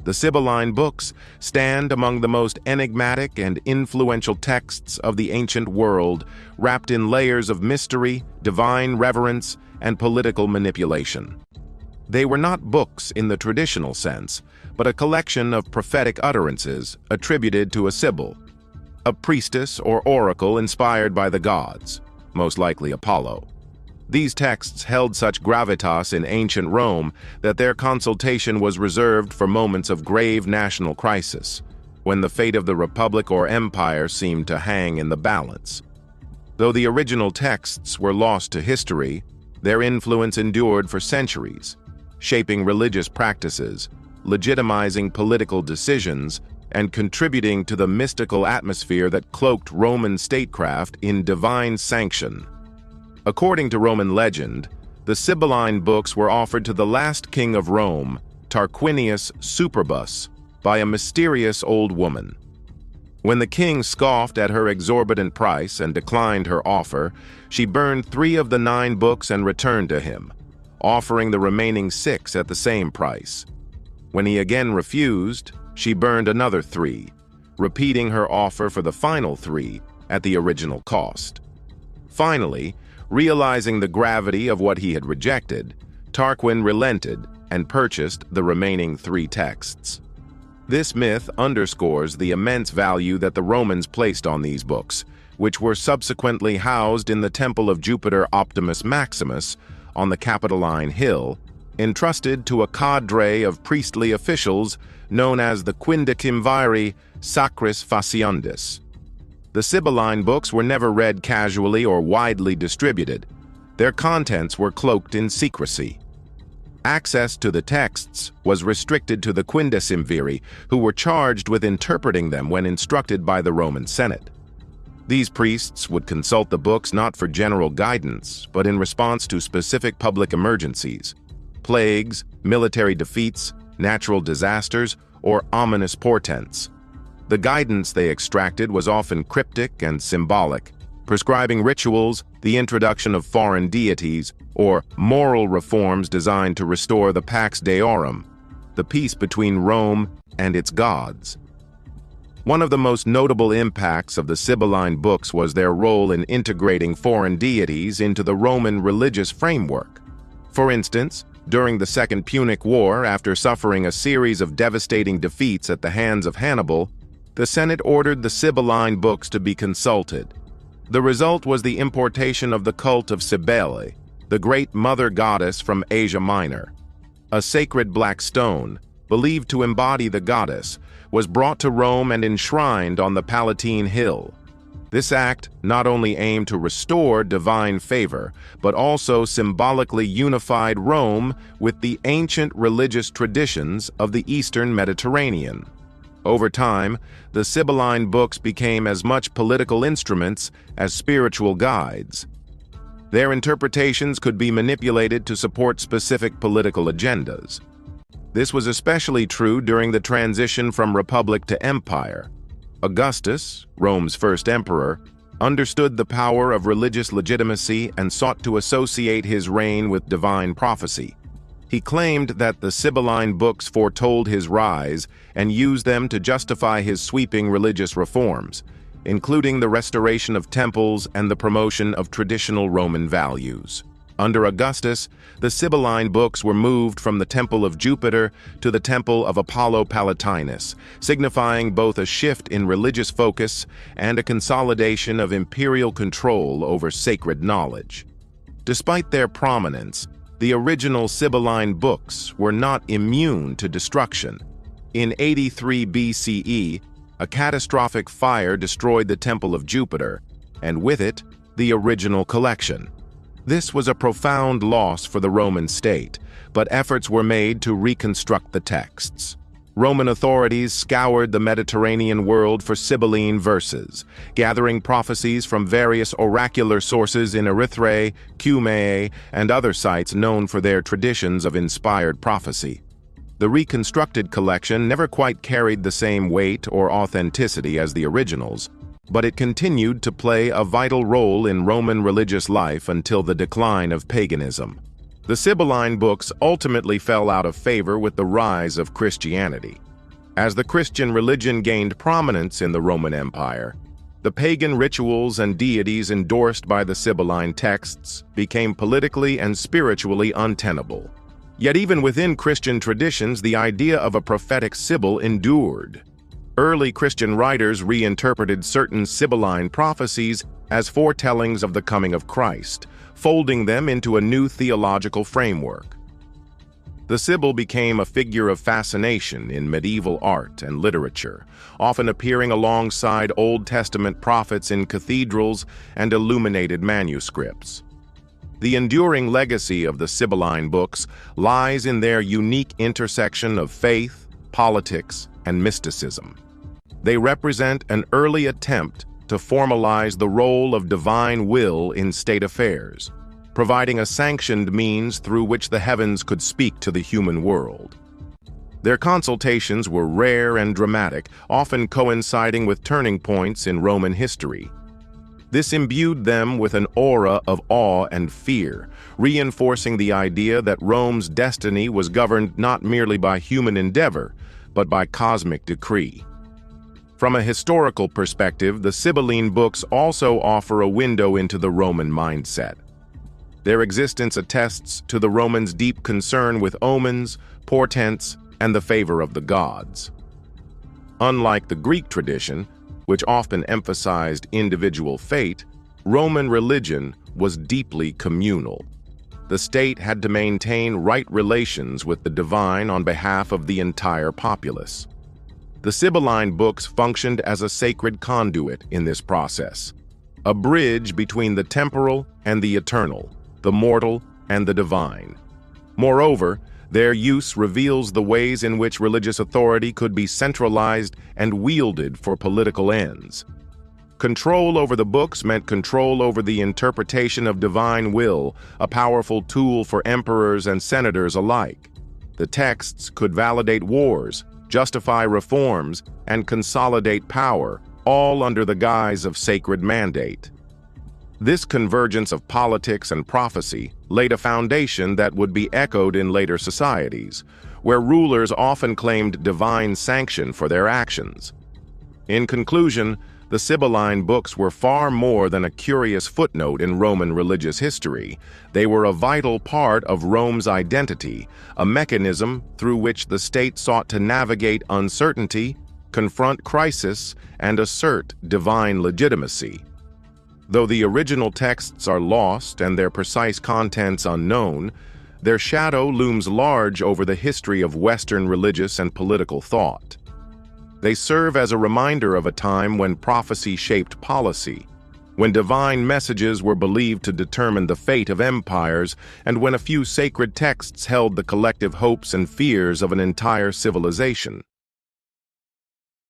The Sibylline Books stand among the most enigmatic and influential texts of the ancient world, wrapped in layers of mystery, divine reverence, and political manipulation. They were not books in the traditional sense, but a collection of prophetic utterances attributed to a Sibyl, a priestess or oracle inspired by the gods, most likely Apollo. These texts held such gravitas in ancient Rome that their consultation was reserved for moments of grave national crisis, when the fate of the republic or empire seemed to hang in the balance. Though the original texts were lost to history, their influence endured for centuries, shaping religious practices, legitimizing political decisions, and contributing to the mystical atmosphere that cloaked Roman statecraft in divine sanction. According to Roman legend, the Sibylline Books were offered to the last king of Rome, Tarquinius Superbus, by a mysterious old woman. When the king scoffed at her exorbitant price and declined her offer, she burned 3 of the 9 books and returned to him, offering the remaining 6 at the same price. When he again refused, she burned another 3, repeating her offer for the final 3 at the original cost. Finally, realizing the gravity of what he had rejected, Tarquin relented and purchased the remaining 3 texts. This myth underscores the immense value that the Romans placed on these books, which were subsequently housed in the temple of Jupiter Optimus Maximus on the Capitoline Hill, entrusted to a cadre of priestly officials known as the Quindecimviri Sacris Faciundis. The Sibylline Books were never read casually or widely distributed. Their contents were cloaked in secrecy. Access to the texts was restricted to the Quindecimviri, who were charged with interpreting them when instructed by the Roman Senate. These priests would consult the books not for general guidance, but in response to specific public emergencies, plagues, military defeats, natural disasters, or ominous portents. The guidance they extracted was often cryptic and symbolic, prescribing rituals, the introduction of foreign deities, or moral reforms designed to restore the Pax Deorum, the peace between Rome and its gods. One of the most notable impacts of the Sibylline Books was their role in integrating foreign deities into the Roman religious framework. For instance, during the Second Punic War, after suffering a series of devastating defeats at the hands of Hannibal, the Senate ordered the Sibylline Books to be consulted. The result was the importation of the cult of Cybele, the great mother goddess from Asia Minor. A sacred black stone, believed to embody the goddess, was brought to Rome and enshrined on the Palatine Hill. This act not only aimed to restore divine favor, but also symbolically unified Rome with the ancient religious traditions of the Eastern Mediterranean. Over time, the Sibylline Books became as much political instruments as spiritual guides. Their interpretations could be manipulated to support specific political agendas. This was especially true during the transition from republic to empire. Augustus, Rome's first emperor, understood the power of religious legitimacy and sought to associate his reign with divine prophecy. He claimed that the Sibylline Books foretold his rise and used them to justify his sweeping religious reforms, including the restoration of temples and the promotion of traditional Roman values. Under Augustus, the Sibylline Books were moved from the Temple of Jupiter to the Temple of Apollo Palatinus, signifying both a shift in religious focus and a consolidation of imperial control over sacred knowledge. Despite their prominence, the original Sibylline Books were not immune to destruction. In 83 BCE, a catastrophic fire destroyed the Temple of Jupiter, and with it, the original collection. This was a profound loss for the Roman state, but efforts were made to reconstruct the texts. Roman authorities scoured the Mediterranean world for Sibylline verses, gathering prophecies from various oracular sources in Erythrae, Cumae, and other sites known for their traditions of inspired prophecy. The reconstructed collection never quite carried the same weight or authenticity as the originals, but it continued to play a vital role in Roman religious life until the decline of paganism. The Sibylline Books ultimately fell out of favor with the rise of Christianity. As the Christian religion gained prominence in the Roman Empire, the pagan rituals and deities endorsed by the Sibylline texts became politically and spiritually untenable. Yet even within Christian traditions, the idea of a prophetic Sibyl endured. Early Christian writers reinterpreted certain Sibylline prophecies as foretellings of the coming of Christ, folding them into a new theological framework. The Sibyl became a figure of fascination in medieval art and literature, often appearing alongside Old Testament prophets in cathedrals and illuminated manuscripts. The enduring legacy of the Sibylline books lies in their unique intersection of faith, politics, and mysticism. They represent an early attempt to formalize the role of divine will in state affairs, providing a sanctioned means through which the heavens could speak to the human world. Their consultations were rare and dramatic, often coinciding with turning points in Roman history. This imbued them with an aura of awe and fear, reinforcing the idea that Rome's destiny was governed not merely by human endeavor, but by cosmic decree. From a historical perspective, the Sibylline books also offer a window into the Roman mindset. Their existence attests to the Romans' deep concern with omens, portents, and the favor of the gods. Unlike the Greek tradition, which often emphasized individual fate, Roman religion was deeply communal. The state had to maintain right relations with the divine on behalf of the entire populace. The Sibylline books functioned as a sacred conduit in this process, a bridge between the temporal and the eternal, the mortal and the divine. Moreover, their use reveals the ways in which religious authority could be centralized and wielded for political ends. Control over the books meant control over the interpretation of divine will, a powerful tool for emperors and senators alike. The texts could validate wars, justify reforms, and consolidate power, all under the guise of sacred mandate. This convergence of politics and prophecy laid a foundation that would be echoed in later societies, where rulers often claimed divine sanction for their actions. In conclusion, the Sibylline books were far more than a curious footnote in Roman religious history. They were a vital part of Rome's identity, a mechanism through which the state sought to navigate uncertainty, confront crisis, and assert divine legitimacy. Though the original texts are lost and their precise contents unknown, their shadow looms large over the history of Western religious and political thought. They serve as a reminder of a time when prophecy shaped policy, when divine messages were believed to determine the fate of empires, and when a few sacred texts held the collective hopes and fears of an entire civilization.